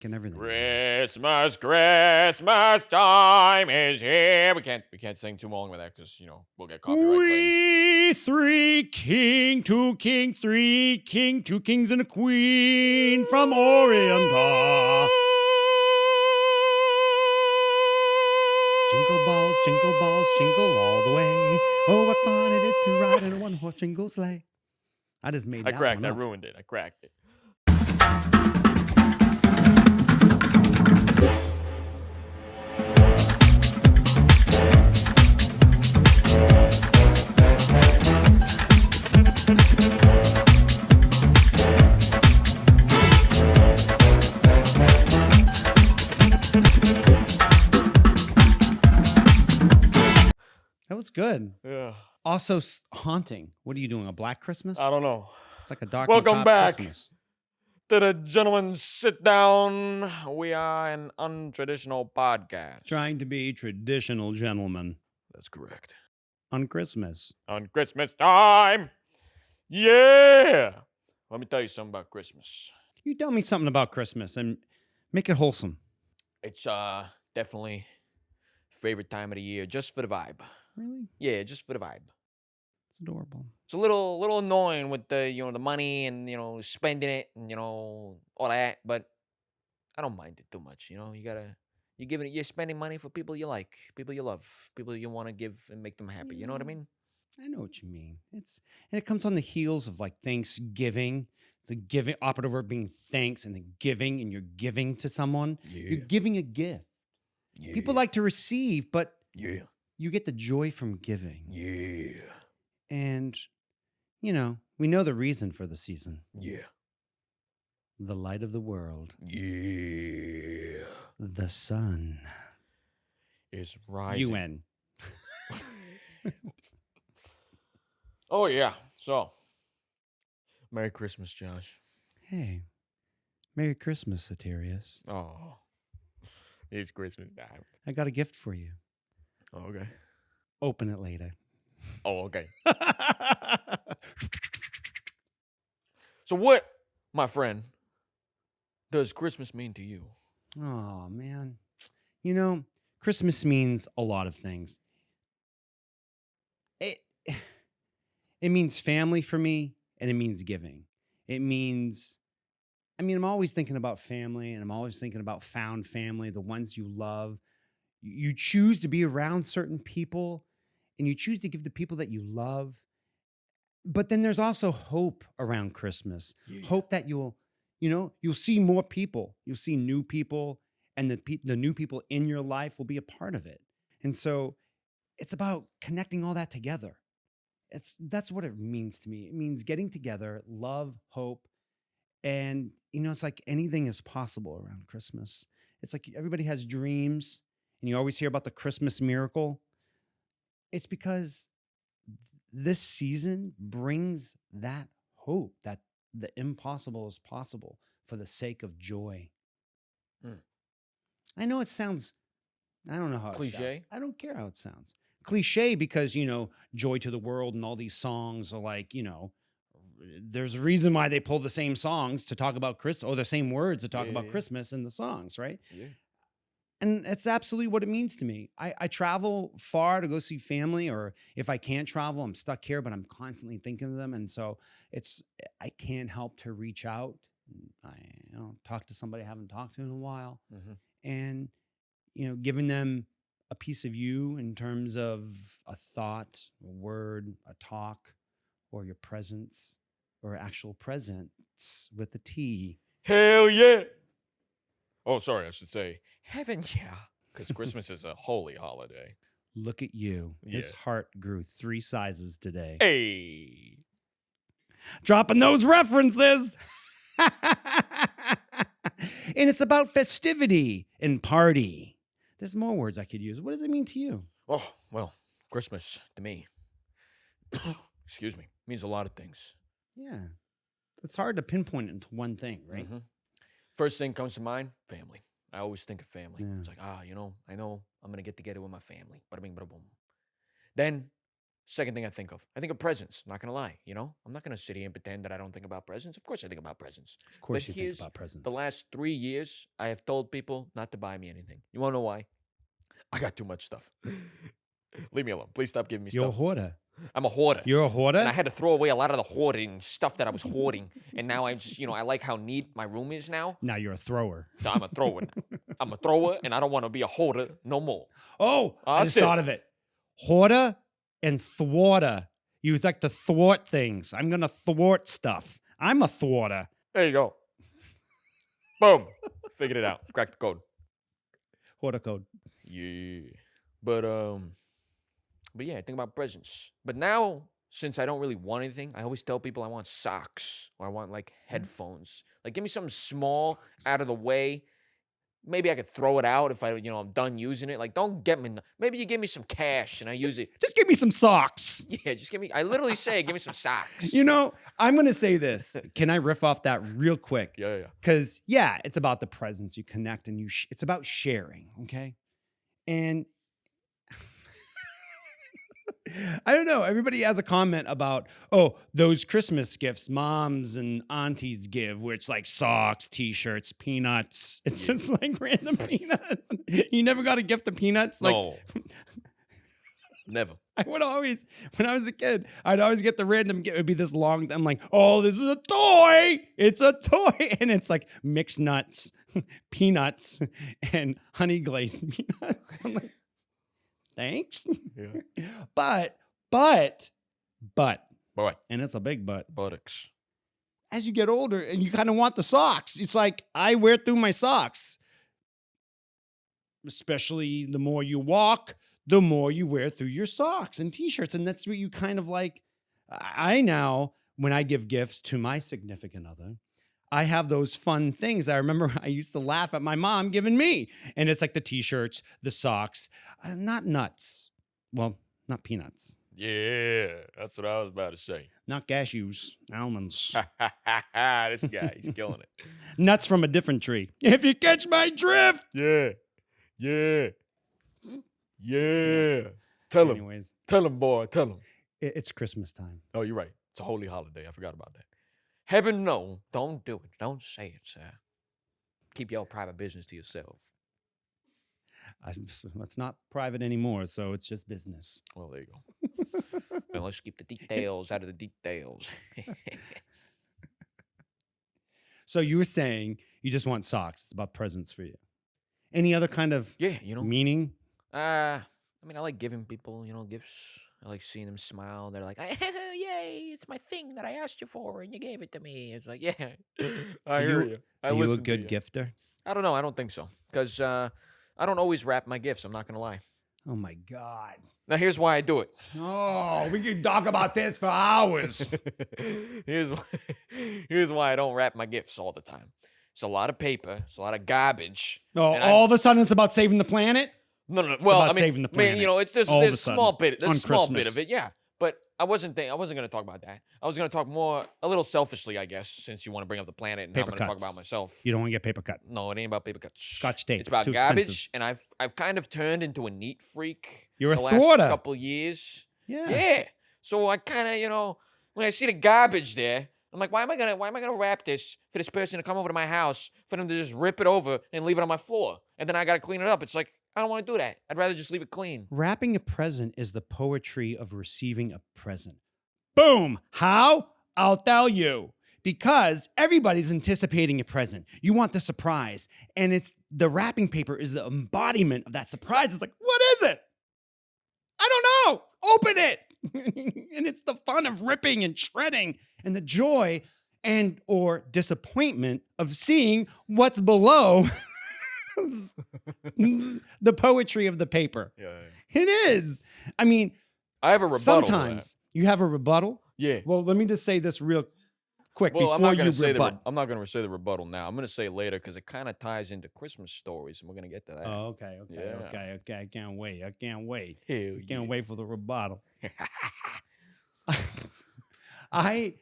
Get everything. Christmas time is here. We can't sing too long with that because we'll get copyright claimed. We three king, two king, three king, two kings and a queen from Orient. Jingle balls, jingle all the way. Oh, what fun it is to ride in a one-horse jingle sleigh. I just made that one up. I ruined it. I cracked it. That was good. Yeah. Also haunting. What are you doing? A Black Christmas? I don't know. It's like a dark. Welcome back Christmas. to the Gentlemen Sit Down. We are an untraditional podcast. Trying to be traditional gentlemen. That's correct. On Christmas. On Christmas time. Yeah. Let me tell you something about Christmas. You tell me something about Christmas and make it wholesome. It's definitely favorite time of the year, just for the vibe. Really? Yeah, just for the vibe. It's adorable. It's a little annoying with the the money and spending it and all that, but I don't mind it too much. You're spending money for people you like, people you love, people you want to give and make them happy. You know what I mean? I know what you mean. It comes on the heels of like Thanksgiving. The giving operative word being thanks and the giving, and you're giving to someone. Yeah. You're giving a gift. Yeah. People like to receive, but you get the joy from giving. Yeah. And, we know the reason for the season. Yeah. The light of the world. Yeah. The sun. Is rising. UN. Oh, yeah. So, Merry Christmas, Josh. Hey. Merry Christmas, Satirius. Oh. It's Christmas time. I got a gift for you. Oh, okay. Open it later. Oh, okay. So what, my friend, does Christmas mean to you? Oh, man. Christmas means a lot of things. It means family for me, and it means giving. I'm always thinking about family, and I'm always thinking about found family, the ones you love. You choose to be around certain people, and you choose to give the people that you love. But then there's also hope around Christmas. Yeah. Hope that you'll see more people. You'll see new people, and the new people in your life will be a part of it. And so it's about connecting all that together. That's what it means to me. It means getting together, love, hope, and it's like anything is possible around Christmas. It's like everybody has dreams, and you always hear about the Christmas miracle. It's because this season brings that hope that the impossible is possible for the sake of joy. I know it sounds, I don't know how cliche. It sounds. I don't care how it sounds. Cliche because, Joy to the World and all these songs are like, there's a reason why they pull the same songs to talk about Christmas, or the same words to talk about Christmas in the songs, right? Yeah. And it's absolutely what it means to me. I travel far to go see family, or if I can't travel, I'm stuck here, but I'm constantly thinking of them. And so I can't help to reach out. Talk to somebody I haven't talked to in a while. Mm-hmm. And, giving them a piece of you in terms of a thought, a word, a talk, or your presence, or actual presence with a T. Hell yeah. Oh, sorry, I should say heaven yeah, because Christmas is a holy holiday. Look at you. Yeah. His heart grew 3 sizes today. Hey. Dropping those references. And it's about festivity and party. There's more words I could use. What does it mean to you? Oh, well, Christmas to me, excuse me, means a lot of things. Yeah. It's hard to pinpoint it into one thing, right? Mm-hmm. First thing comes to mind, family. I always think of family. Yeah. It's like, I know I'm going to get together with my family. Bada bing, bada boom. Then Second thing I think of presents. I'm not gonna lie, I'm not gonna sit here and pretend that I don't think about presents. Of course I think about presents. Of But course you think here's about the presents. last 3 years I have told people not to buy me anything. You wanna know why? I got too much stuff. Leave me alone. Please stop giving me You're a stuff. hoarder. I'm a hoarder. You're a And I hoarder? had to throw away a lot of the hoarding stuff that I was hoarding. And now I'm just, I like how neat my room is now. Now you're a thrower. So I'm a thrower now. I'm a thrower, and I don't want to be a hoarder no more. Oh, I That's just thought it. of it. Hoarder and thwarter. You like to thwart things. I'm going to thwart stuff. I'm a thwarter. There you go. Boom. Figured it out. Cracked the code. Hoarder code. Yeah. But yeah, I think about presents. But now, since I don't really want anything, I always tell people I want socks or I want like headphones. Like, give me something small, out of the way. Maybe I could throw it out if I'm done using it. Like, don't get me. Maybe you give me some cash and I use it. Just give me some socks. Yeah, just give me. I literally say, give me some socks. I'm going to say this. Can I riff off that real quick? Yeah. Because, yeah, it's about the presence. You connect and it's about sharing, okay? And I don't know. Everybody has a comment about, oh, those Christmas gifts moms and aunties give, where it's like socks, T-shirts, peanuts. It's just like random peanuts. You never got a gift of peanuts? Like, No. Never. I would always, when I was a kid, I'd always get the random gift. It would be this long. I'm like, oh, this is a toy. It's a toy. And it's like mixed nuts, peanuts, and honey glazed peanuts. I'm like, thanks. Yeah. But, Boy. and it's a big but. Buttocks. As you get older and you kind of want the socks, it's like I wear through my socks. Especially the more you walk, the more you wear through your socks and T-shirts. And that's what you kind of like. I now, when I give gifts to my significant other, I have those fun things. I remember I used to laugh at my mom giving me. And it's like the T-shirts, the socks, not nuts. Well, not peanuts. Yeah, that's what I was about to say. Not cashews, almonds. This guy, he's killing it. Nuts from a different tree. If you catch my drift. Yeah. Tell him. Anyways, Tell him, boy. Tell him. it's Christmas time. Oh, you're right. It's a holy holiday. I forgot about that. Heaven, no. Don't do it. Don't say it, sir. Keep your private business to yourself. It's not private anymore, so it's just business. Well, there you go. Then let's keep the details out of the details. So you were saying you just want socks. It's about presents for you. Any other kind of Yeah, meaning? I like giving people, gifts. I like seeing them smile. They're like, yay, it's my thing that I asked you for, and you gave it to me. It's like, yeah, I hear you. Are you a good gifter? I don't know. I don't think so. Because I don't always wrap my gifts. I'm not going to lie. Oh, my God. Now, here's why I do it. Oh, we could talk about this for hours. Here's why I don't wrap my gifts all the time. It's a lot of paper. It's a lot of garbage. Oh, all of a sudden it's about saving the planet? No. Well, about saving the planet. It's there's All of a a sudden, small bit. There's on a small bit Christmas. of it, yeah. But I wasn't going to talk about that. I was going to talk more, a little selfishly, I guess, since you want to bring up the planet, and Paper I'm going to talk cuts. about myself. You don't want to get paper cut. No, it ain't about paper cuts. Scotch tape. It's about too garbage, expensive. and I've kind of turned into a neat freak. You're a the last thwarter. couple years. Yeah. Yeah. So I kind of, when I see the garbage there, I'm like, why am I gonna wrap this for this person to come over to my house, for them to just rip it over and leave it on my floor, and then I gotta clean it up? It's like, I don't want to do that. I'd rather just leave it clean. Wrapping a present is the poetry of receiving a present. Boom. How? I'll tell you. Because everybody's anticipating a present. You want the surprise. And it's the wrapping paper is the embodiment of that surprise. It's like, what is it? I don't know. Open it. And it's the fun of ripping and shredding and the joy and or disappointment of seeing what's below the poetry of the paper. Yeah. It is. I mean, I have a rebuttal. sometimes you have a rebuttal. Yeah. Well, let me just say this real quick Well, I'm before not you gonna say rebut. I'm not gonna say the rebuttal now. I'm gonna say it later because it kind of ties into Christmas stories, and we're gonna get to that. Oh, okay. Yeah. I can't wait. I can't Hell wait for the rebuttal. I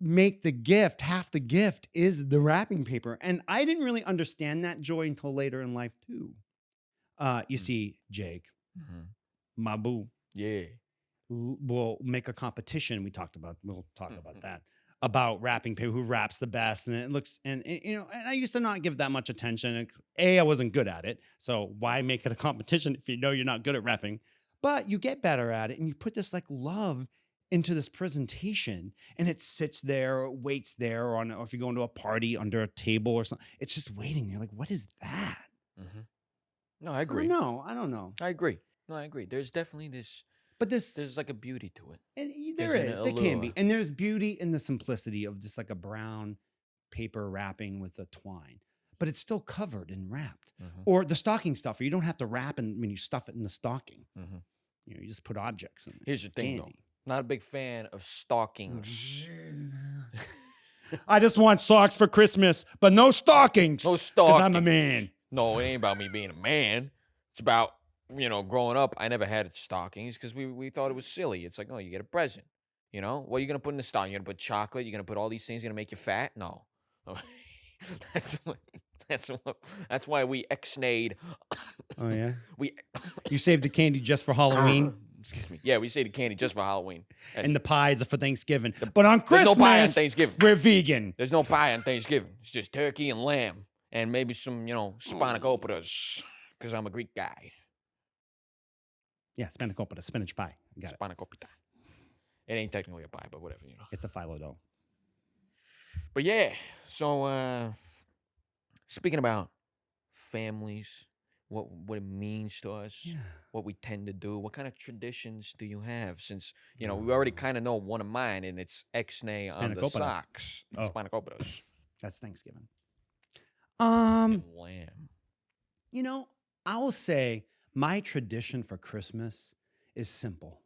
make the gift, half the gift is the wrapping paper. And I didn't really understand that joy until later in life, too. You see, Jake, Mhm. my boo, Yeah. will make a competition. We'll talk about Mhm. that, about rapping paper, who raps the best. And it looks, and I used to not give that much attention. And I wasn't good at it. So why make it a competition if you know you're not good at rapping? But you get better at it and you put this like love into this presentation, and it sits there or waits there, or if you go into a party under a table or something, it's just waiting. You're like, what is that? Mhm. No, I I don't agree. know. I don't know. I agree. No, I agree. There's definitely this. But There's like a beauty to it. there There's an there can be. allure. And there's beauty in the simplicity of just like a brown paper wrapping with a twine. But it's still covered and wrapped. Hmm. Or the stocking stuffer. You don't have to wrap and when you stuff it in the stocking. Hmm. You just put objects in it. Here's the thing, though. Dandy. Not a big fan of stockings. I just want socks for Christmas, but no stockings. No Because I'm a stockings. man. No, it ain't about me being a man. It's about, growing up, I never had stockings because we thought it was silly. It's like, oh, you get a present. What are you going to put in the stocking? You're going to put chocolate? You're going to put all these things going to make you fat? No. that's, what, that's why we ex-nayed. Oh, yeah? We You saved the candy just for Halloween? Excuse me. Yeah, we say the candy just for Halloween. And the pies are for Thanksgiving. But on There's Christmas, no pie on Thanksgiving. we're vegan. There's no pie on Thanksgiving. It's just turkey and lamb and maybe some, spanakopita because I'm a Greek guy. Yeah, spanakopita, spinach pie. Got it. Spanakopita. It ain't technically a pie, but whatever, It's a phyllo dough. But yeah, so speaking about families, what it means to us, Yeah. what we tend to do, what kind of traditions do you have? Since, we already kind of know one of mine, and it's ex-nay on the Spanakopita. socks. Oh. Spanakopitas. That's Thanksgiving. And lamb. I will say my tradition for Christmas is simple.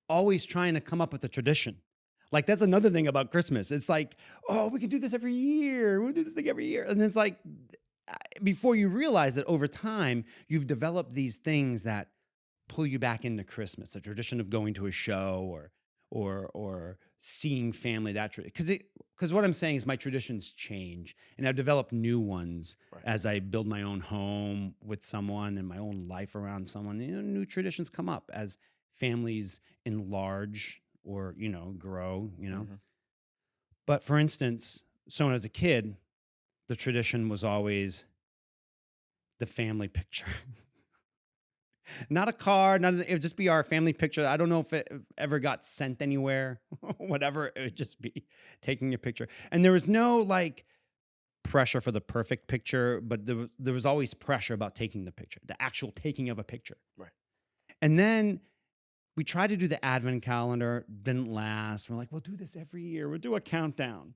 Always trying to come up with a tradition. Like, that's another thing about Christmas. It's like, oh, we can do this every year. We'll do this thing every year. And it's like, before you realize it, over time, you've developed these things that pull you back into Christmas. The tradition of going to a show or seeing family. Because what I'm saying is my traditions change, and I've developed new ones as I build my own home with someone and my own life around someone. New traditions come up as families enlarge or grow. Mhm. But for instance, so as a kid, the tradition was always the family picture. Not a card, it would just be our family picture. I don't know if it ever got sent anywhere, whatever. It would just be taking a picture. And there was no like pressure for the perfect picture, but there was always pressure about taking the picture, the actual taking of a picture. Right. And then we tried to do the advent calendar, didn't last. We're like, we'll do this every year. We'll do a countdown.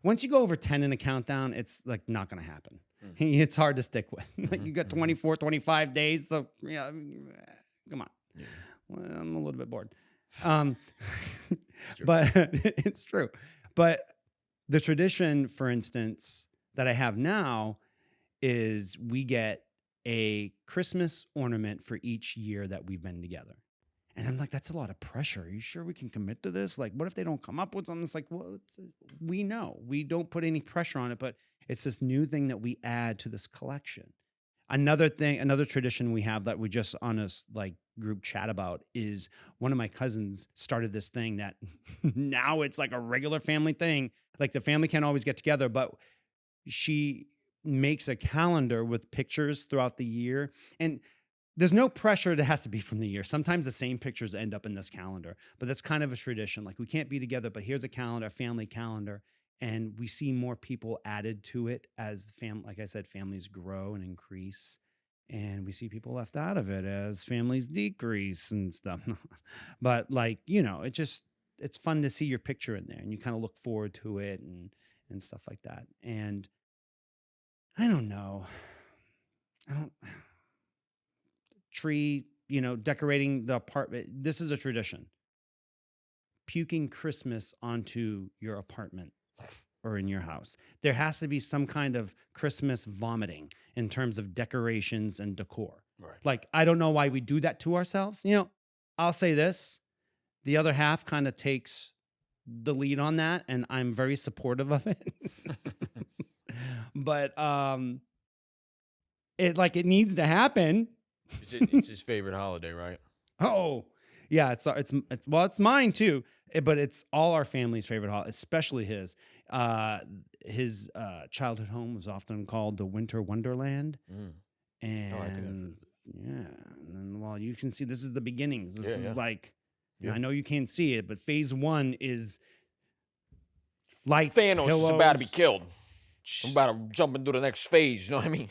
Once you go over 10 in a countdown, it's like not going to happen. It's hard to stick with. Like you got 24, 25 days. So come on. Yeah. Well, I'm a little bit bored. But it's true. But the tradition, for instance, that I have now is we get a Christmas ornament for each year that we've been together. And I'm like, that's a lot of pressure. Are you sure we can commit to this? Like, what if they don't come up with something? It's like, well, we know. We don't put any pressure on it, but it's this new thing that we add to this collection. Another tradition we have that we just on a group chat about is one of my cousins started this thing that now it's like a regular family thing. Like the family can't always get together, but she makes a calendar with pictures throughout the year. And there's no pressure. It has to be from the year. Sometimes the same pictures end up in this calendar, but that's kind of a tradition. Like we can't be together, but here's a calendar, a family calendar. And we see more people added to it as like I said, families grow and increase. And we see people left out of it as families decrease and stuff. But it's fun to see your picture in there and you kind of look forward to it and stuff like that. And I don't know. Tree, decorating the apartment. This is a tradition. Puking Christmas onto your apartment or in your house. There has to be some kind of Christmas vomiting in terms of decorations and decor. Right. Like, I don't know why we do that to ourselves. I'll say this. The other half kind of takes the lead on that, and I'm very supportive of it. But it needs to happen. It's his favorite holiday, right? Oh, yeah. It's mine too, but it's all our family's favorite holiday, especially his. His childhood home was often called the Winter Wonderland, Mm. I like it. and yeah, and then, well, you can see this is the beginnings. This Yeah, is yeah. like, Yeah. I know you can't see it, but phase one is lights, Thanos is about to be pillows. killed. I'm about to jump into the next phase. You know what I mean?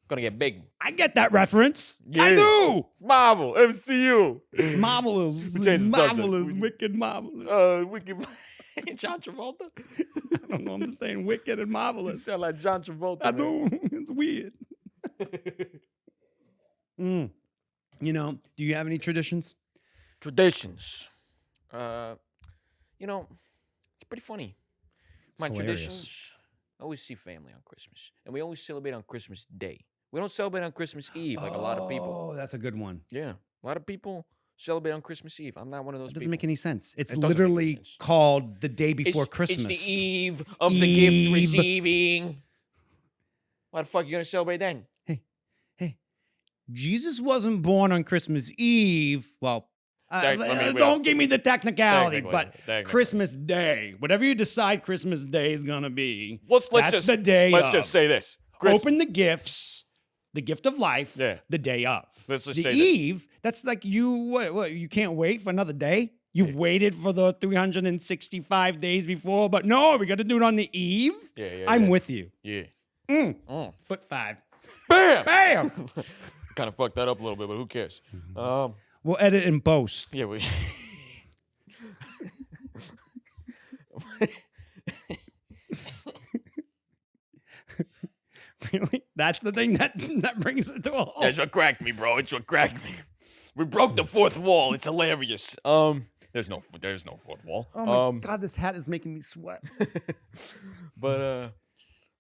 Gonna get big. I get that reference. I Yeah. do. It's Marvel, MCU. Marvelous, We changed the subject. marvelous, wicked, marvelous. Wicked. John Travolta. I don't know. I'm just saying wicked and You marvelous. sound like John Travolta. I man. do. It's weird. Mm. You know, do you have any traditions? Traditions. You know, it's pretty funny. It's My hilarious. traditions. I always see family on Christmas, and we always celebrate on Christmas Day. We don't celebrate on Christmas Eve like a lot of people. Oh, that's a good one. Yeah, a lot of people celebrate on Christmas Eve. I'm not one of those That doesn't people. make any sense. It's It doesn't make any literally sense. called the day before Christmas. It's the eve of the gift Eve. receiving. Why the fuck you gonna celebrate then? Hey, Jesus wasn't born on Christmas Eve. Well, don't give me the technicality, but Christmas Day, whatever you decide Christmas Day is gonna be, Let's that's just the day. Let's just say this. Open the gifts, the gift of life. Yeah. The day of. Let's just the say this. Eve. That's like you. What? You can't wait for another day. You've waited for the 365 days before, but no, we got to do it on the eve. Yeah. I'm with you. Yeah. Foot 5. Bam! Bam. Kind of fucked that up a little bit, but who cares? We'll edit and post. Yeah, we. Really? That's the thing that brings it to a halt. That's what cracked me, bro. It's what cracked me. We broke the fourth wall. It's hilarious. There's no fourth wall. Oh my God, this hat is making me sweat. But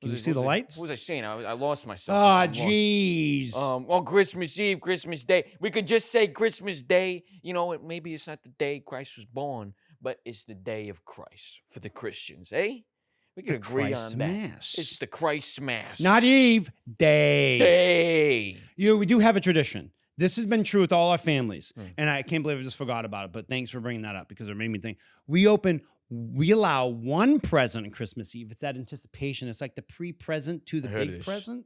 Can you see the lights? What was I saying? I lost myself. Ah, I'm lost. jeez. On Christmas Eve, Christmas Day. We could just say Christmas Day. You know, maybe it's not the day Christ was born, but it's the day of Christ for the Christians, eh? We could agree Christ on that. Mass. It's the Christ Mass. Not Eve, day. Day. We do have a tradition. This has been true with all our families, and I can't believe I just forgot about it, but thanks for bringing that up because it made me think. We allow one present on Christmas Eve. It's that anticipation. It's like the pre-present to the big present.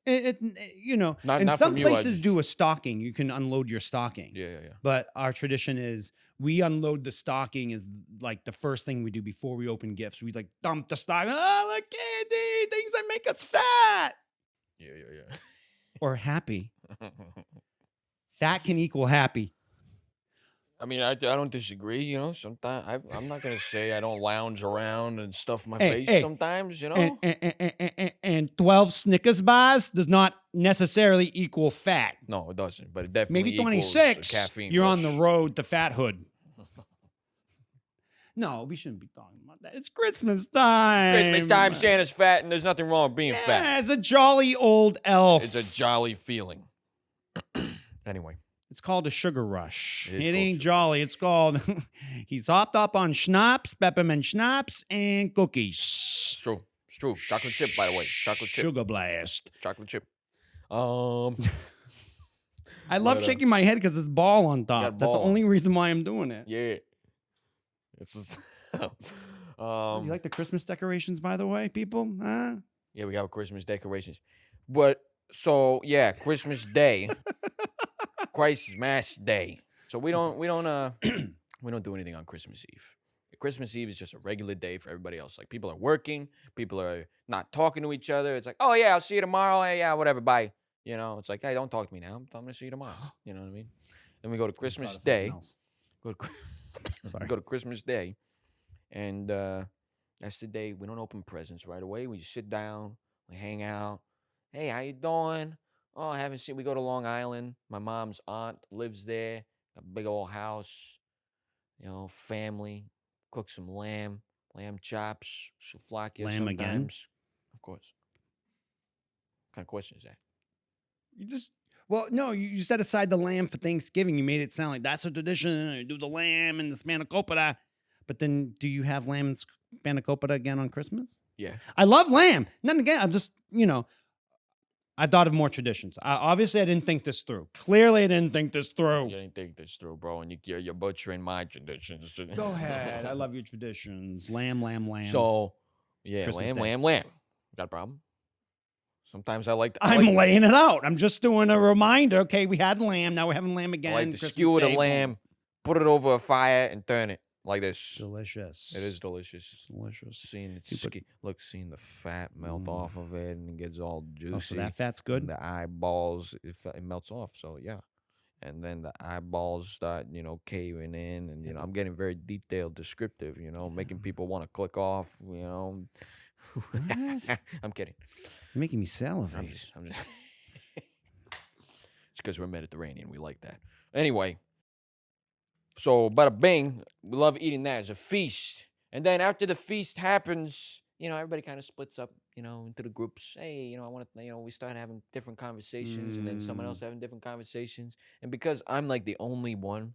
You know, Not and some from you, I places just- do a stocking. You can unload your stocking. Yeah. But our tradition is we unload the stocking is like the first thing we do before we open gifts. We like dump the stocking. Oh, look, candy, things that make us fat Yeah. or happy. Fat can equal happy. I mean, I don't disagree. You know, sometimes I'm not gonna say I don't lounge around and stuff my Hey, face. hey. Sometimes, you know. And 12 Snickers bars does not necessarily equal fat. No, it doesn't. But it definitely Maybe equals a 26, caffeine you're on the rush. road to fathood. No, we shouldn't be talking about that. It's Christmas time. Christmas time, Santa's fat, and there's nothing wrong with being fat. Yeah, it's a jolly old elf. It's a jolly feeling. Anyway, It's called a sugar rush. It is It called ain't sugar jolly. It's called, he's hopped up on schnapps, peppermint schnapps, and cookies. it's true. It's true. Chocolate chip, by the way. Chocolate chip. Sugar blast. Chocolate chip. I love shaking my head because it's ball on got top. That's the ball. only reason why I'm doing it. Yeah. This is. You like the Christmas decorations, by the way, people? Huh? Yeah, we have Christmas decorations. But so yeah, Christmas Day, Christ's Mass Day. So we don't we don't do anything on Christmas Eve. Christmas Eve is just a regular day for everybody else. Like people are working, people are not talking to each other. It's like, oh yeah, I'll see you tomorrow. Hey, yeah, whatever, bye. You know, it's like, hey, don't talk to me now. I'm gonna see you tomorrow. You know what I mean? Then we go to Christmas Day. Go to Christmas Day, and that's the day we don't open presents right away. We just sit down, we hang out. Hey, how you doing? Oh, I haven't seen. We go to Long Island. My mom's aunt lives there. A big old house. You know, family. Cook some lamb chops, souvlaki Lamb sometimes. again? Of course. What kind of question is that? You just, well, no, you set aside the lamb for Thanksgiving. You made it sound like that's a tradition. You do the lamb and the spanakopita. But then do you have lamb and spanakopita again on Christmas? Yeah. I love lamb. Then again, I'm just, I thought of more traditions. Obviously, I didn't think this through. Clearly, I didn't think this through. You didn't think this through, bro, and you're butchering my traditions. Go ahead. I love your traditions. Lamb, lamb, lamb. So, yeah, Christmas lamb, Day. lamb, lamb. Got a problem? Sometimes I like. I'm laying it out. I'm just doing a reminder. Okay, we had lamb. Now we're having lamb again. I like to Christmas skewer the Day, boom. lamb, put it over a fire, and turn it like this. Delicious. It is delicious. Delicious. Seeing the fat melt off of it, and it gets all juicy. Oh, so that fat's good? And the eyeballs, it melts off. So, yeah. And then the eyeballs start, caving in. And, I'm getting very detailed, descriptive, making people want to click off, What? I'm kidding. You're making me salivate. I'm just it's because we're Mediterranean. We like that. Anyway. So, bada bing, we love eating that as a feast. And then after the feast happens, everybody kind of splits up, into the groups. Hey, I want to, we start having different conversations, and then someone else having different conversations. And because I'm like the only one,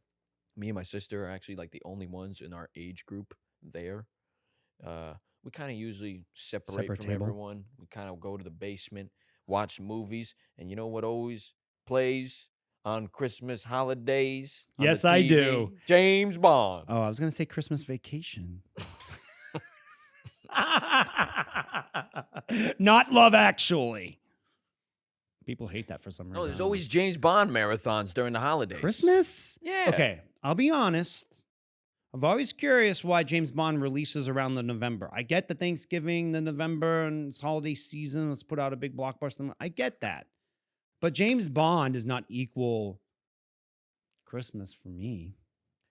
me and my sister are actually like the only ones in our age group there. We kind of usually separate from table. everyone. We kind of go to the basement, watch movies, and you know what always plays on Christmas holidays? On Yes, the I TV? do. James Bond. Oh, I was going to say Christmas Vacation. Not Love Actually. People hate that for some reason. No, there's always James Bond marathons during the holidays. Christmas? Yeah. Okay, I'll be honest. I'm always curious why James Bond releases around the November. I get the Thanksgiving, the November, and it's holiday season. Let's put out a big blockbuster. I get that. But James Bond does not equal Christmas for me.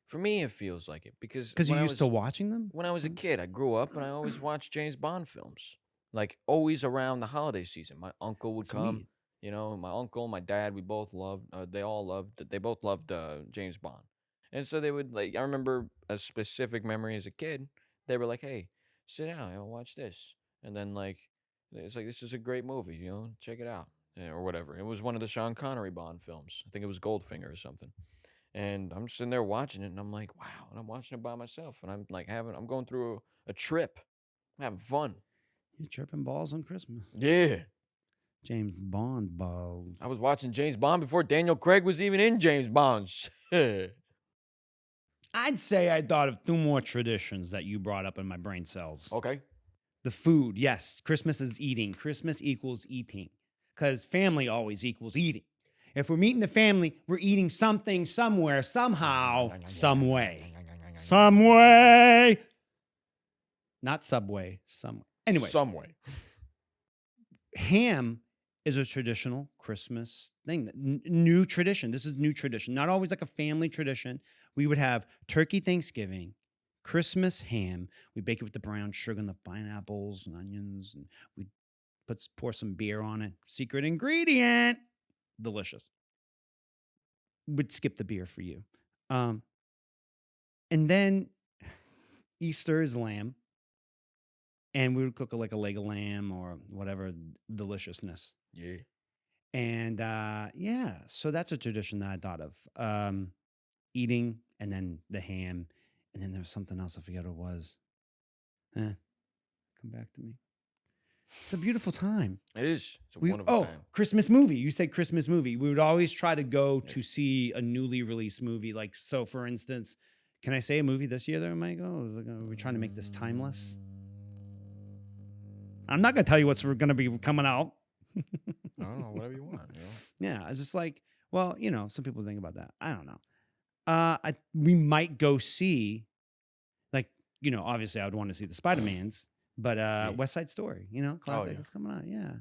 For me, it feels like it because you used to watching them? When I was a kid, I grew up and I always watched James Bond films. Like always around the holiday season. My uncle would come. My uncle, my dad, we both loved. They both loved James Bond. And so they would I remember a specific memory as a kid. They were like, "Hey, sit down, watch this." And then it's like, "This is a great movie, check it out." Or whatever. It was one of the Sean Connery Bond films. I think it was Goldfinger or something. And I'm sitting there watching it, and I'm like, wow. And I'm watching it by myself, and I'm going through a trip. I'm having fun. You're tripping balls on Christmas. Yeah. James Bond balls. I was watching James Bond before Daniel Craig was even in James Bond. I'd say I thought of two more traditions that you brought up in my brain cells. Okay. The food, yes. Christmas is eating. Christmas equals eating. Because family always equals eating. If we're meeting the family, we're eating something, somewhere, somehow, some way. Some way. Not Subway. Anyway. Some way. Ham is a traditional Christmas thing. New tradition. This is new tradition. Not always like a family tradition. We would have turkey Thanksgiving, Christmas ham. We bake it with the brown sugar and the pineapples and onions. And we pour some beer on it. Secret ingredient. Delicious. Would skip the beer for you. And then Easter is lamb. And we would cook a leg of lamb or whatever deliciousness. Yeah. And so that's a tradition that I thought of. Eating and then the ham. And then there was something else. I forget what it was. Come back to me. It's a beautiful time. It is. It's a wonderful time. Christmas movie. You said Christmas movie. We would always try to go to see a newly released movie. Like, so for instance, can I say a movie this year that we might go? Are we trying to make this timeless? I'm not going to tell you what's going to be coming out. I don't know, whatever you want. Yeah, it's just like, well, some people think about that. I don't know. We might go see, obviously I would want to see the Spider-Mans. But West Side Story, classic that's coming out. Yeah.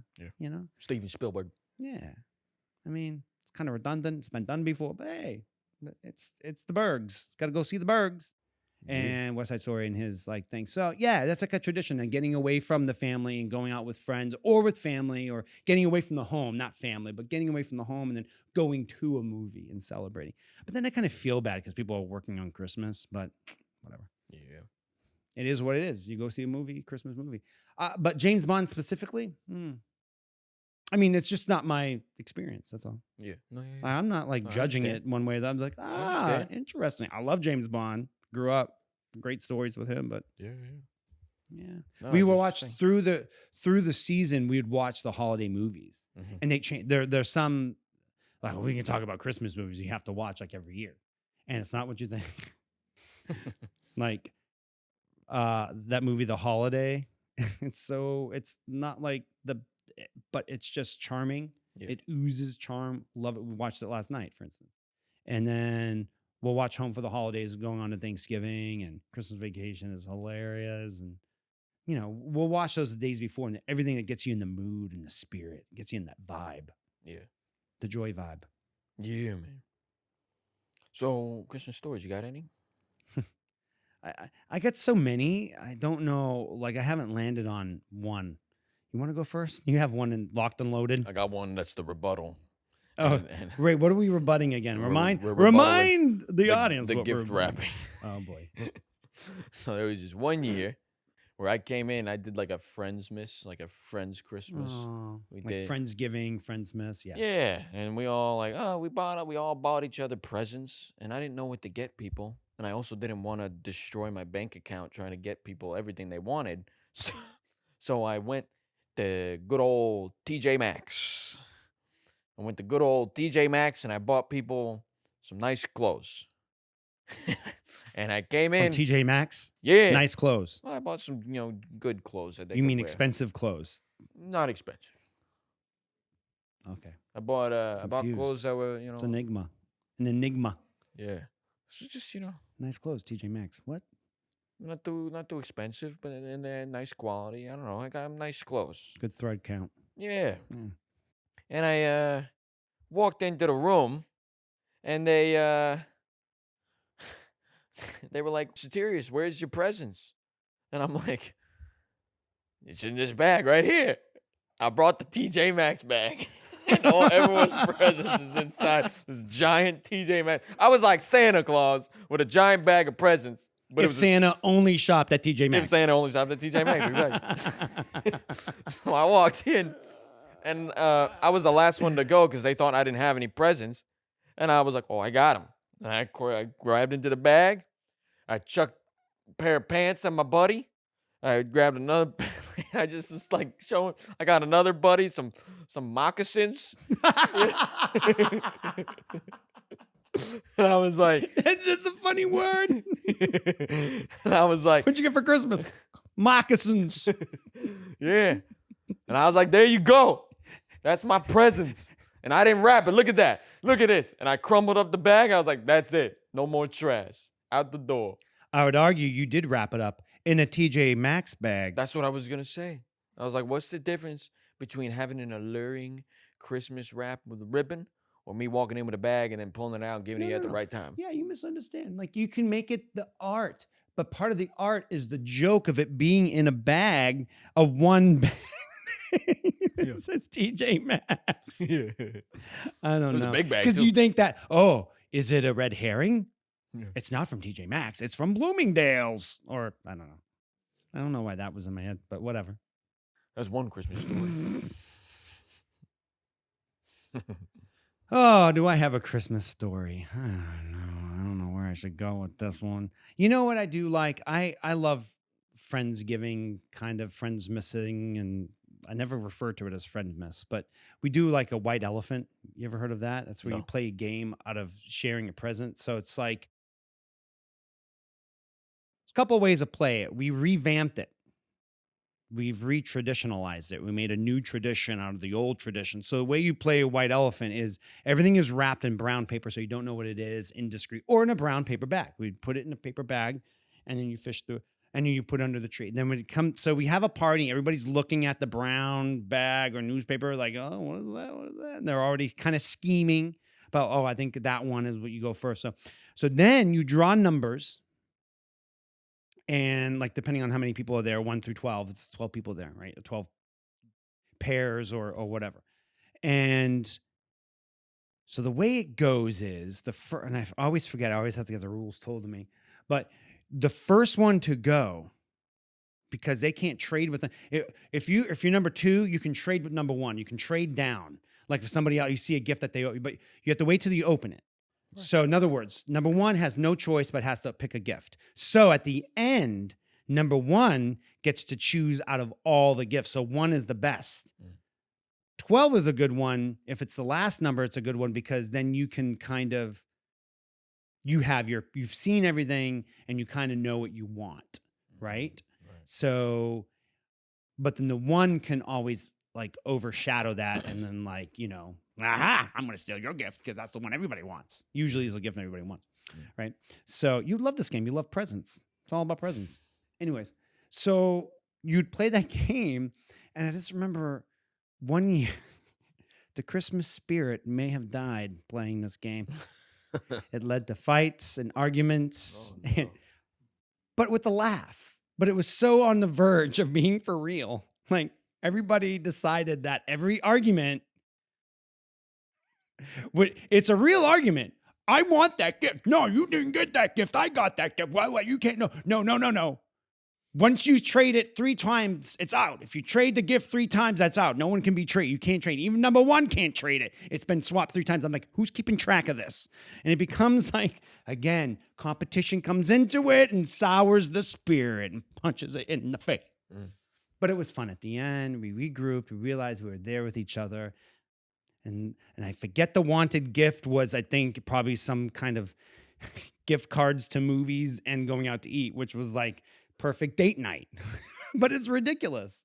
Steven Spielberg. Yeah. I mean, it's kind of redundant. It's been done before, but hey, it's the Bergs. Got to go see the Bergs. And West Side Story and his thing. So yeah, that's like a tradition and getting away from the family and going out with friends or with family or getting away from the home, not family, but getting away from the home and then going to a movie and celebrating. But then I kind of feel bad because people are working on Christmas, but whatever. Yeah. It is what it is. You go see a movie, Christmas movie. But James Bond specifically, I mean, it's just not my experience. That's all. Yeah. No, I'm not judging it one way. That I'm like, interesting. I love James Bond. Grew up, great stories with him, but Yeah. No, We it's will just watch interesting. through the season, we'd watch the holiday movies. Mhm. And they change there's some like we can talk about Christmas movies you have to watch like every year. And it's not what you think. Like that movie The Holiday. It's not like but it's just charming. Yeah. It oozes charm. Love it. We watched it last night, for instance. And then we'll watch Home for the Holidays going on to Thanksgiving, and Christmas Vacation is hilarious. And we'll watch those the days before, and everything that gets you in the mood and the spirit, gets you in that vibe, Yeah. the joy vibe. Yeah, man. So, Christmas stories, you got any? I got so many. I don't know. Like I haven't landed on one. You want to go first? You have one locked and loaded. I got one that's the rebuttal. Oh, And great. What are we rebutting again? we're Remind rebuttaling the audience the what we're gift rebutting. wrapping. Oh boy. So there was just one year where I came in, I did like a Friendsmas, like a Friends Christmas. Oh, We like did. Friendsgiving, Friendsmas. Yeah. Yeah, and we all like, we all bought each other presents, and I didn't know what to get people, and I also didn't want to destroy my bank account trying to get people everything they wanted. So I went to good old TJ Maxx. I went to good old TJ Maxx, and I bought people some nice clothes. And I came From in, TJ Maxx. yeah. Nice clothes. Well, I bought some, good clothes that they You could mean wear. expensive clothes? Not expensive. Okay. I bought Confused. clothes that were, It's an enigma. yeah. So just, Nice clothes, TJ Maxx. What? not too expensive, but in there nice quality. I don't know. I got nice clothes. Good thread count. Yeah. Mm. And I walked into the room, and they they were like, "Satirius, where's your presents?" And I'm like, "It's in this bag right here." I brought the TJ Maxx bag. And everyone's presents is inside this giant TJ Maxx. I was like Santa Claus with a giant bag of presents. But If Santa only shopped at TJ Maxx. If Santa only shopped at TJ Maxx, exactly. So I walked in, and I was the last one to go because they thought I didn't have any presents. And I was like, "Oh, I got them." And I grabbed into the bag. I chucked a pair of pants on my buddy. I grabbed another. I just was like showing. I got another buddy some moccasins. And I was like, That's just a funny word. and I was like, What'd you get for Christmas? Moccasins. yeah. And I was like, there you go. That's my presents. And I didn't wrap it. Look at that. Look at this. And I crumbled up the bag. I was like, that's it. No more trash. Out the door. I would argue you did wrap it up in a TJ Maxx bag. That's what I was going to say. I was like, what's the difference between having an alluring Christmas wrap with a ribbon or me walking in with a bag and then pulling it out and giving it at the right time? Yeah, you misunderstand. Like you can make it the art, but part of the art is the joke of it being in a bag, a one bag. It says TJ Maxx. Yeah. I don't It was know. a big bag, Because too. you think that, oh, is it a red herring? Yeah. It's not from TJ Maxx. It's from Bloomingdale's. Or I don't know. I don't know why that was in my head, but whatever. That's one Christmas story. Oh, do I have a Christmas story? I don't know. I don't know where I should go with this one. You know what I do like? I love Friendsgiving, kind of Friendsmissing, and I never refer to it as Friendmas, but we do like a white elephant. You ever heard of that? That's where you No. play a game out of sharing a present. So it's like a couple of ways to play it. We revamped it. We've re-traditionalized it. We made a new tradition out of the old tradition. So the way you play a white elephant is everything is wrapped in brown paper so you don't know what it is, indiscreet, or in a brown paper bag. We'd put it in a paper bag, and then you fish through it, and then you put it under the tree. Then when it comes, so we have a party, everybody's looking at the brown bag or newspaper like, oh, what is that? What is that? And they're already kind of scheming about, oh, I think that one is what you go first. So then you draw numbers. And like, depending on how many people are there, 1 through 12, it's 12 people there, right? 12 pairs or whatever. And so the way it goes is and I always forget, I always have to get the rules told to me, but the first one to go, because they can't trade with them. If you're number 2, you can trade with number 1. You can trade down. Like if somebody else, you see a gift that they owe you, but you have to wait till you open it. Right. So in other words, number 1 has no choice but has to pick a gift. So at the end, number 1 gets to choose out of all the gifts. So 1 is the best. 12 is a good one. If it's the last number, it's a good one because then you can kind of, you've seen everything and you kind of know what you want, right? So, but then the 1 can always like overshadow that and then like, aha, I'm going to steal your gift because that's the one everybody wants. Usually is a gift everybody wants, right? So you love this game. You love presents. It's all about presents. Anyways, so you'd play that game and I just remember one year, the Christmas spirit may have died playing this game. It led to fights and arguments, but with a laugh. But it was so on the verge of being for real. Like everybody decided that every argument, it's a real argument. I want that gift. No, you didn't get that gift. I got that gift. Why? You can't. No. Once you trade it 3 times, it's out. If you trade the gift 3 times, that's out. No one can be traded. You can't trade it. Even number 1 can't trade it. It's been swapped 3 times. I'm like, who's keeping track of this? And it becomes like, again, competition comes into it and sours the spirit and punches it in the face. But it was fun at the end. We regrouped. We realized we were there with each other. And I forget the wanted gift was, I think, probably some kind of gift cards to movies and going out to eat, which was like, perfect date night, but it's ridiculous.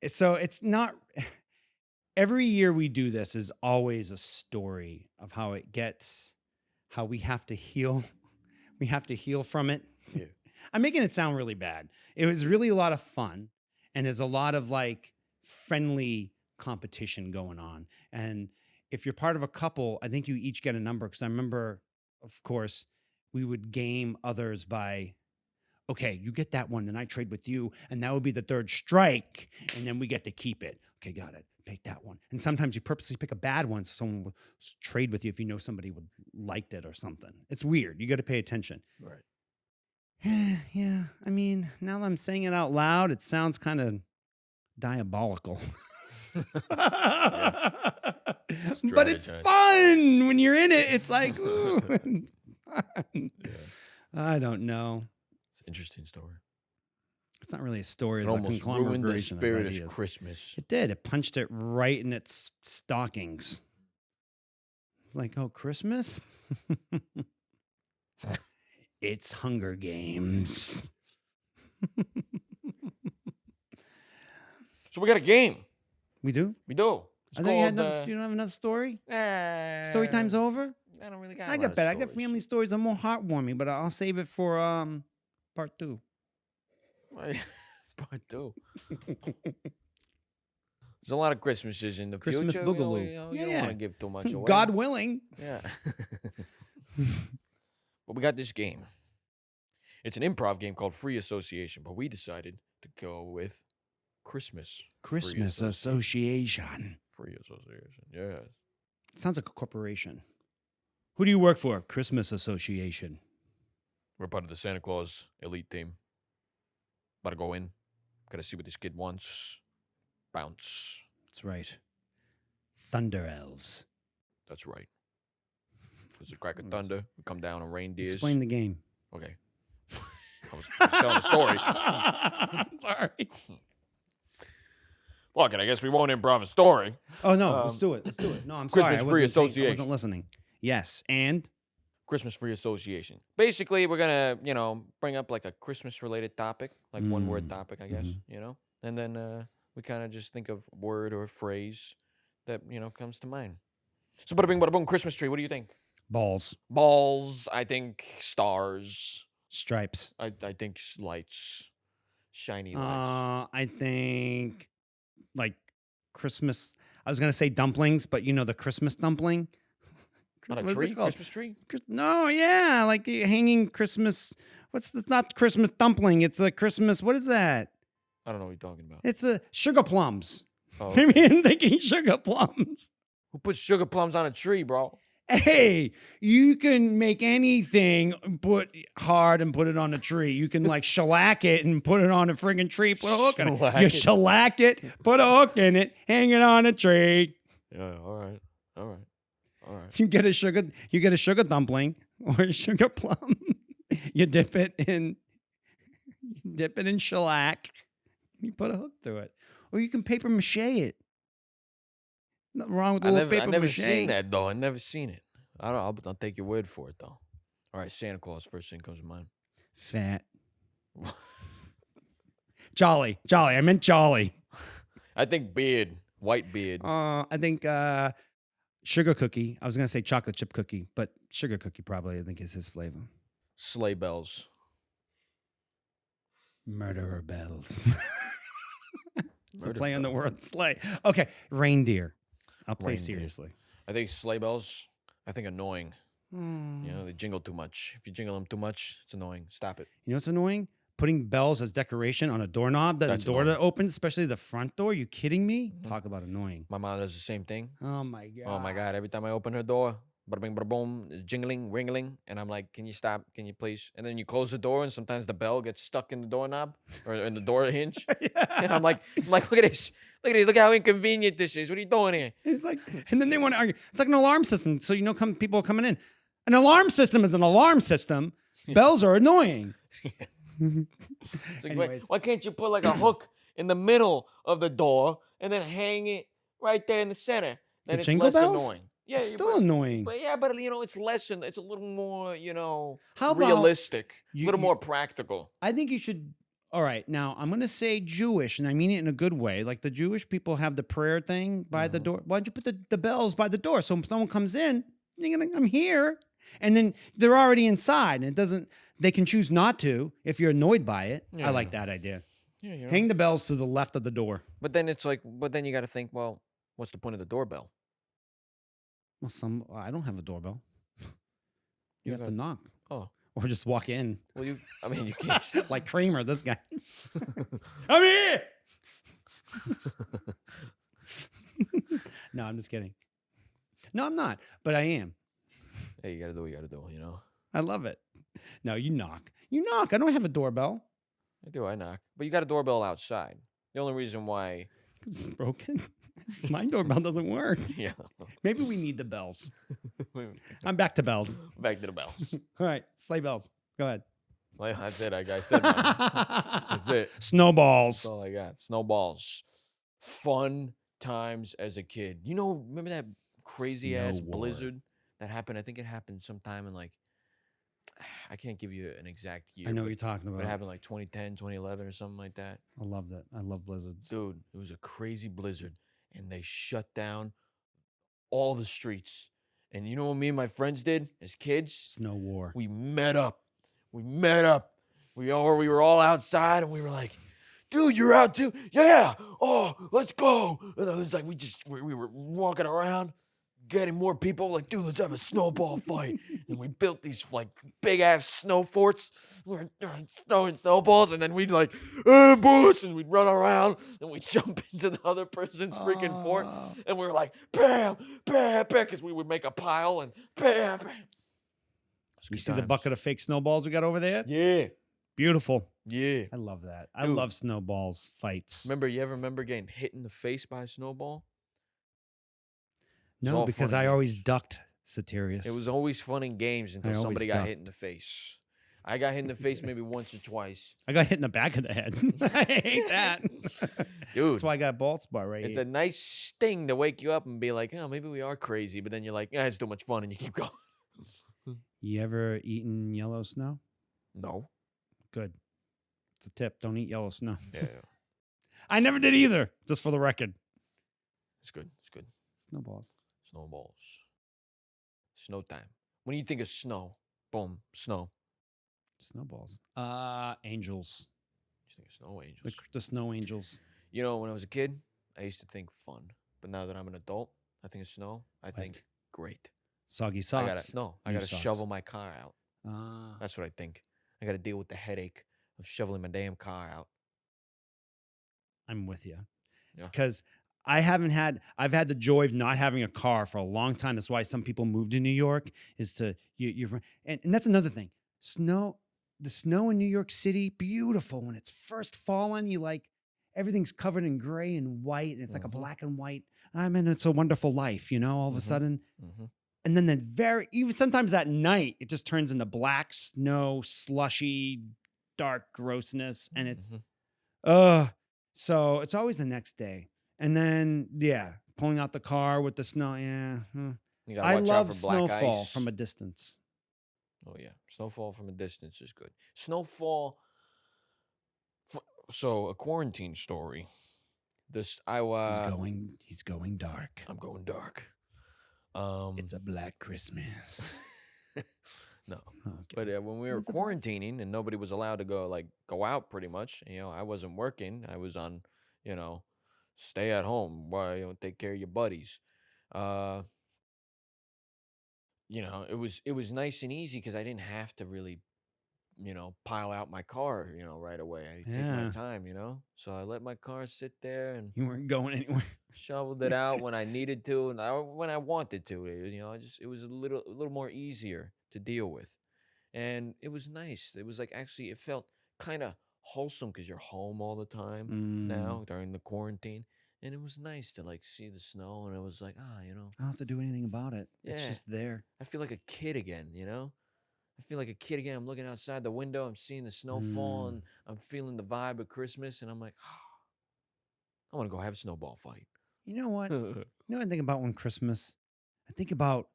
So it's not, every year we do this is always a story of how we have to heal. We have to heal from it. Yeah. I'm making it sound really bad. It was really a lot of fun and there's a lot of like friendly competition going on. And if you're part of a couple, I think you each get a number. Cause I remember, of course, we would game others by, okay, you get that one, then I trade with you, and that would be the 3rd strike, and then we get to keep it. Okay, got it. Take that one. And sometimes you purposely pick a bad one so someone will trade with you if you know somebody would liked it or something. It's weird. You got to pay attention. Right. Yeah. I mean, now that I'm saying it out loud, it sounds kind of diabolical. But it's fun when you're in it. It's like, ooh, fun. I don't know. Interesting story. It's not really a story. It It's almost a ruined the conglomeration spirit of of ideas. Christmas. It did. It punched it right in its stockings. Like, oh, Christmas? It's Hunger Games. So we got a game. We do? We do. I thought you had another. You don't have another story? Story time's over? I don't really got. I got better. I got family stories that are more heartwarming, but I'll save it for part 2. Part 2. There's a lot of Christmases in the Christmas future. Boogaloo. You don't want to give too much away. God willing. Yeah. But we got this game. It's an improv game called Free Association, but we decided to go with Christmas. Christmas Association. Free Association, yes. It sounds like a corporation. Who do you work for? Christmas Association. We're part of the Santa Claus elite team. About to go in. Gotta see what this kid wants. Bounce. That's right. Thunder elves. That's right. There's a crack of thunder. We come down on reindeers. Explain the game. Okay. I was telling a story. Sorry. Fuck it, I guess we won't improv a story. Oh, no, let's do it. Let's do it. No, I'm Christmas sorry. Free Association. I wasn't listening. Yes, and? Christmas Free Association. Basically, we're going to, bring up like a Christmas-related topic, like one-word topic, I guess, And then we kind of just think of a word or a phrase that, comes to mind. So bada bing, Christmas tree. What do you think? Balls. Balls. I think stars. Stripes. I think lights. Shiny lights. I think like Christmas. I was going to say dumplings, but the Christmas dumpling. On a tree? Christmas tree? No, yeah. Like hanging Christmas. It's not Christmas dumpling. It's a Christmas. What is that? I don't know what you're talking about. It's a sugar plums. Oh, okay. Maybe I'm thinking sugar plums. Who puts sugar plums on a tree, bro? Hey, you can make anything put hard and put it on a tree. You can like shellac it and put it on a friggin' tree, put a hook on it. You shellac it, put a hook in it, hang it on a tree. Yeah, all right. You get a sugar dumpling or a sugar plum. You dip it in You dip it in shellac. You put a hook through it. Or you can paper mache it. Nothing wrong with a little I paper never mache. seen that though. I never seen it. I don't. I'll take your word for it though. All right, Santa Claus. First thing comes to mind. Fat. Jolly. I meant jolly. I think beard, white beard. I think sugar cookie. I was gonna say chocolate chip cookie, but sugar cookie probably I think is his flavor. Sleigh bells. Murderer bells. It's a play on the word sleigh. Okay, reindeer. I'll play Reindeer. seriously. I think sleigh bells. I think annoying. Hmm. You know, they jingle too much. If you jingle them too much, it's annoying. Stop it. You know what's annoying? Putting bells as decoration on a doorknob, that That's door that annoying. opens, especially the front door. You kidding me? Mhm. Talk about annoying. My mom does the same thing. Oh my god. Oh my god! Every time I open her door, bada bing, bada boom, it's jingling, ringling, and I'm like, "Can you stop? Can you please?" And then you close the door, and sometimes the bell gets stuck in the doorknob or in the door hinge. And I'm like, look at this, look how inconvenient this is. What are you doing here? It's like, and then they want to argue. It's like an alarm system, so you know, people are coming in. An alarm system is an alarm system. Bells are annoying. It's like, Anyways. why can't you put like a hook in the middle of the door and then hang it right there in the center? Then The it's jingle less bells? annoying. Yeah, It's still annoying. But you know, it's less. It's a little more, you know, How about realistic, a you- little you- more practical. I think you should. All right, now I'm going to say Jewish, and I mean it in a good way. Like the Jewish people have the prayer thing by the door. Why don't you put the bells by the door? So when someone comes in, I'm here. And then they're already inside, and it doesn't. They can choose not to if you're annoyed by it. Yeah. I like that idea. Yeah, you know. Hang the bells to the left of the door. But then it's like, you got to think, well, what's the point of the doorbell? Well, I don't have a doorbell. You have got- to knock. Oh, Or just walk in. well, you can't. Like Kramer, this guy. I'm here. No, I'm just kidding. No, I'm not, but I am. Hey, you got to do what you got to do, you know. I love it. No, you knock. You knock. I don't have a doorbell. I knock. But you got a doorbell outside. The only reason why, It's broken. My doorbell doesn't work. yeah. Maybe we need the bells. I'm back to bells. Back to the bells. All right, sleigh bells. Go ahead. Like I said, I said mine. That's it. Snowballs. That's all I got. Snowballs. Fun times as a kid. You know, remember that crazy ass Snow war. blizzard that happened? I think it happened sometime in like, I can't give you an exact year. I know but what you're talking It about. happened like 2010, 2011 or something like that. I love that. I love blizzards. Dude, it was a crazy blizzard and they shut down all the streets. And you know what me and my friends did as kids? Snow war. We met up. We were all outside and we were like, dude, you're out too? Yeah. Oh, let's go. And it was like we were walking around, getting more people. Like, dude, let's have a snowball fight. And we built these like big ass snow forts. We're throwing snowballs, and then we'd like, ambush, and we'd run around and we'd jump into the other person's freaking fort. Oh. And we were like, bam, bam, bam, because we would make a pile and bam, bam. You see the bucket of fake snowballs we got over there? Yeah. Beautiful. Yeah. I love that. I Dude. love snowballs fights. You ever remember getting hit in the face by a snowball? It's No, all because fun and I always games. ducked Satirius. It was always fun and games until always somebody got ducked. hit in the face. I got hit in the face maybe once or twice. I got hit in the back of the head. I hate that. Dude, That's why I got bald spot right it's here. a nice sting to wake you up and be like, oh, maybe we are crazy. But then you're like, yeah, it's too much fun. And you keep going. You ever eaten yellow snow? No. Good. It's a tip. Don't eat yellow snow. Yeah. I never did either, just for the record. It's good. It's good. Snowballs. Snowballs. Snow time. When you think of snow, boom, snow. Snowballs. Angels. You think of snow angels. The snow angels. You know, when I was a kid, I used to think fun. But now that I'm an adult, I think of snow. I think great. Soggy I socks. gotta New socks. shovel my car out. Ah. That's what I think. I gotta deal with the headache of shoveling my damn car out. I'm with you. Yeah. Because I've had the joy of not having a car for a long time. That's why some people move to New York is to and that's another thing. The snow in New York City, beautiful. When it's first fallen, you like everything's covered in gray and white, and it's like a black and white. I mean, it's a wonderful life, all of a sudden. And then even sometimes at night, it just turns into black snow, slushy dark grossness, and it's Mhm. so it's always the next day. And then pulling out the car with the snow. You gotta I watch out love for black snowfall ice. from a distance. Oh yeah, snowfall from a distance is good. Snowfall. So a quarantine story. This He's going dark. I'm going dark. It's a black Christmas. No, Okay. but when we were Was it black? quarantining and nobody was allowed to go out, pretty much. I wasn't working. I was on, stay at home while take care of your buddies. Uh, it was nice and easy because I didn't have to really pile out my car, right away. I take my Yeah. time, So I let my car sit there and You weren't going anywhere. shoveled it out when I needed to and when I wanted to. It was a little more easier to deal with. And it was nice. It was like actually it felt kind of wholesome because you're home all the time now during the quarantine. And it was nice to see the snow and it was like, I don't have to do anything about it. It's Yeah. just there. I feel like a kid again, I feel like a kid again. I'm looking outside the window, I'm seeing the snowfall, and I'm feeling the vibe of Christmas, and I'm like, I want to go have a snowball fight. You know what? I think about when Christmas. I think about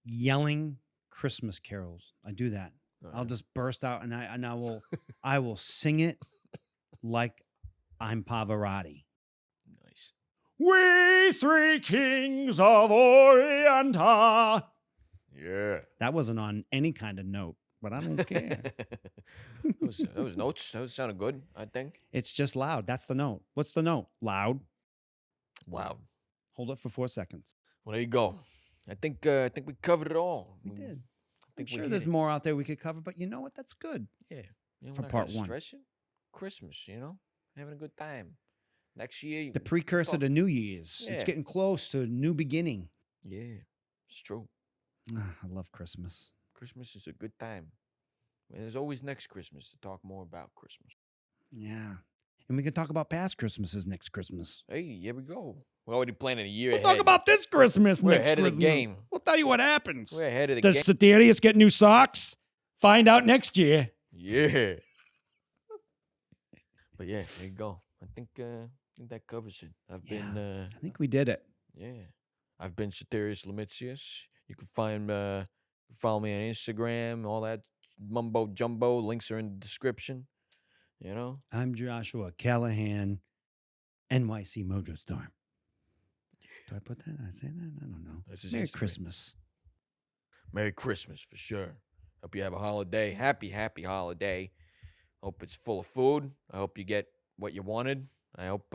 yelling Christmas carols. I do that. I'll just burst out and I will sing it like I'm Pavarotti. Nice. We three kings of Orient. Yeah. That wasn't on any kind of note, but I don't care. Those notes. Those sounded good, I think. It's just loud. That's the note. What's the note? Loud. Loud. Hold it for 4 seconds. Well, there you go. I think we covered it all. We did. I think I'm sure there's more out there we could cover, but you know what? That's good. Yeah. For we're not part gonna one. stress it. Christmas, having a good time. Next year. The precursor to New Year's. It's Yeah. getting close to a new beginning. Yeah, it's true. I love Christmas. Christmas is a good time. And there's always next Christmas to talk more about Christmas. Yeah. And we can talk about past Christmases next Christmas. Hey, here we go. We're already planning a year We'll ahead. talk about this Christmas We're next ahead of the Christmas. game. We'll tell you what happens. We're ahead of the Does game. Satirius get new socks? Find out next year. Yeah. But yeah, there you go. I think that covers it. I've been. I think we did it. Yeah. I've been Satirius Lemitius. You can follow me on Instagram, all that mumbo jumbo. Links are in the description. I'm Joshua Callahan, NYC Mojo Storm. Do I put that? Did I say that? I don't know. That's his Merry Instagram. Christmas. Merry Christmas for sure. Hope you have a holiday. Happy holiday. Hope it's full of food. I hope you get what you wanted. I hope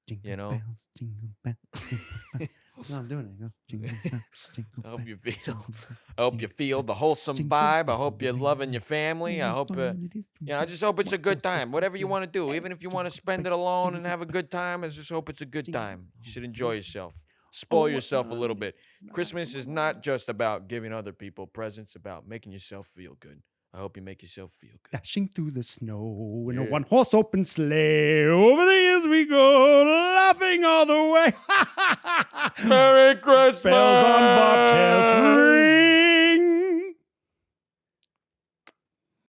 Jingle bells, jingle bells. No, I'm doing it. Go. Jingle bells, jingle I hope you bells, feel jingle bells, I hope you feel the wholesome jingle vibe. I bells, hope you're loving your family. I hope I just hope it's a good time. Whatever you want to do, even if you want to spend it alone and have a good time, I just hope it's a good time. You should enjoy yourself. Spoil yourself a little bit. Christmas is not just about giving other people presents, it's about making yourself feel good. I hope you make yourself feel good. Dashing through the snow in a Yeah. one-horse open sleigh. Over the years we go, laughing all the way. Merry Christmas! Bells on bobtails